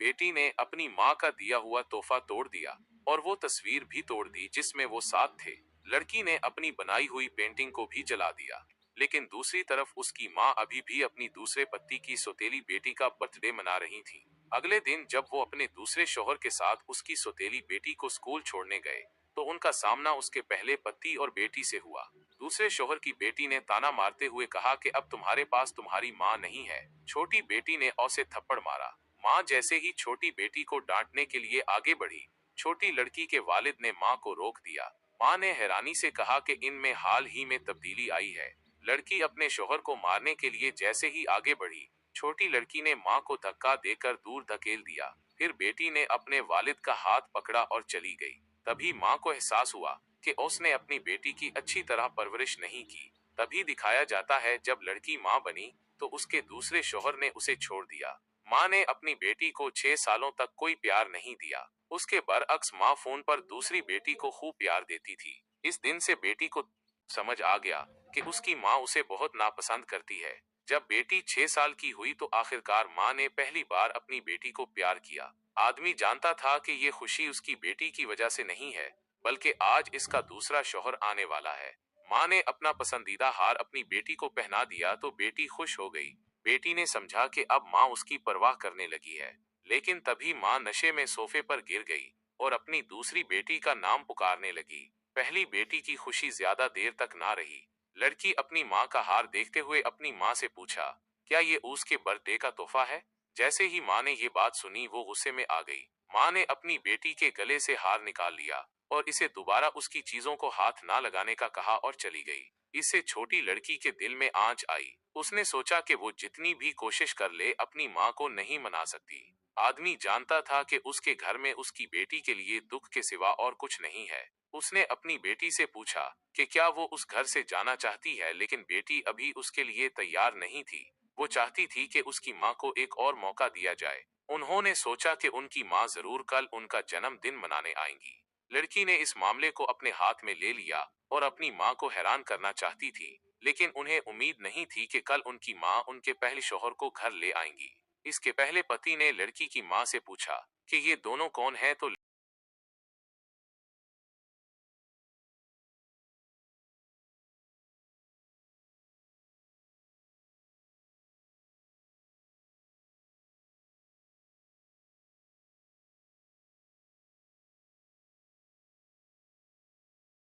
बेटी ने अपनी माँ का दिया हुआ तोहफा तोड़ दिया और वो तस्वीर भी तोड़ दी जिसमें वो साथ थे। लड़की ने अपनी बनाई हुई पेंटिंग को भी जला दिया। लेकिन दूसरी तरफ उसकी माँ अभी भी अपनी दूसरे पति की सौतेली बेटी का बर्थडे मना रही थी। अगले दिन जब वो अपने दूसरे शौहर के साथ उसकी सौतेली बेटी को स्कूल छोड़ने गए, तो उनका सामना उसके पहले पति और बेटी से हुआ। दूसरे शौहर की बेटी ने ताना मारते हुए कहा कि अब तुम्हारे पास तुम्हारी माँ नहीं है। छोटी बेटी ने उसे थप्पड़ मारा। माँ जैसे ही छोटी बेटी को डांटने के लिए आगे बढ़ी, छोटी लड़की के वालिद ने माँ को रोक दिया। माँ ने हैरानी से कहा कि इनमें हाल ही में तब्दीली आई है। लड़की अपने शौहर को मारने के लिए जैसे ही आगे बढ़ी, छोटी लड़की ने माँ को धक्का देकर दूर धकेल दिया। फिर बेटी ने अपने वालिद का हाथ पकड़ा और चली गई। तभी माँ को एहसास हुआ कि उसने अपनी बेटी की अच्छी तरह परवरिश नहीं की। तभी दिखाया जाता है जब लड़की माँ बनी तो उसके दूसरे शौहर ने उसे छोड़ दिया। माँ ने अपनी बेटी को 6 सालों तक कोई प्यार नहीं दिया। उसके बरअक्स माँ फोन पर दूसरी बेटी को खूब प्यार देती थी। इस दिन से बेटी को समझ आ गया कि उसकी माँ उसे बहुत नापसंद करती है। जब बेटी 6 साल की हुई तो आखिरकार माँ ने पहली बार अपनी बेटी को प्यार किया। आदमी जानता था कि ये खुशी उसकी बेटी की वजह से नहीं है, बल्कि आज इसका दूसरा शौहर आने वाला है। माँ ने अपना पसंदीदा हार अपनी बेटी को पहना दिया तो बेटी खुश हो गई। बेटी ने समझा कि अब माँ उसकी परवाह करने लगी है। लेकिन तभी माँ नशे में सोफे पर गिर गई और अपनी दूसरी बेटी का नाम पुकारने लगी। पहली बेटी की खुशी ज्यादा देर तक ना रही। लड़की अपनी माँ का हार देखते हुए अपनी माँ से पूछा, क्या ये उसके बर्थडे का तोहफा है? जैसे ही माँ ने ये बात सुनी वो गुस्से में आ गई। माँ ने अपनी बेटी के गले से हार निकाल लिया और इसे दोबारा उसकी चीजों को हाथ ना लगाने का कहा और चली गई। इससे छोटी लड़की के दिल में आंच आई। उसने सोचा कि वो जितनी भी कोशिश कर ले अपनी माँ को नहीं मना सकती। आदमी जानता था कि उसके घर में उसकी बेटी के लिए दुख के सिवा और कुछ नहीं है। उसने अपनी बेटी से पूछा कि क्या वो उस घर से जाना चाहती है, लेकिन बेटी अभी उसके लिए तैयार नहीं थी। वो चाहती थी कि उसकी माँ को एक और मौका दिया जाए। उन्होंने सोचा कि उनकी माँ जरूर कल उनका जन्मदिन मनाने आएंगी। लड़की ने इस मामले को अपने हाथ में ले लिया और अपनी माँ को हैरान करना चाहती थी, लेकिन उन्हें उम्मीद नहीं थी कि कल उनकी माँ उनके पहले शौहर को घर ले आएंगी। इसके पहले पति ने लड़की की माँ से पूछा कि ये दोनों कौन है, तो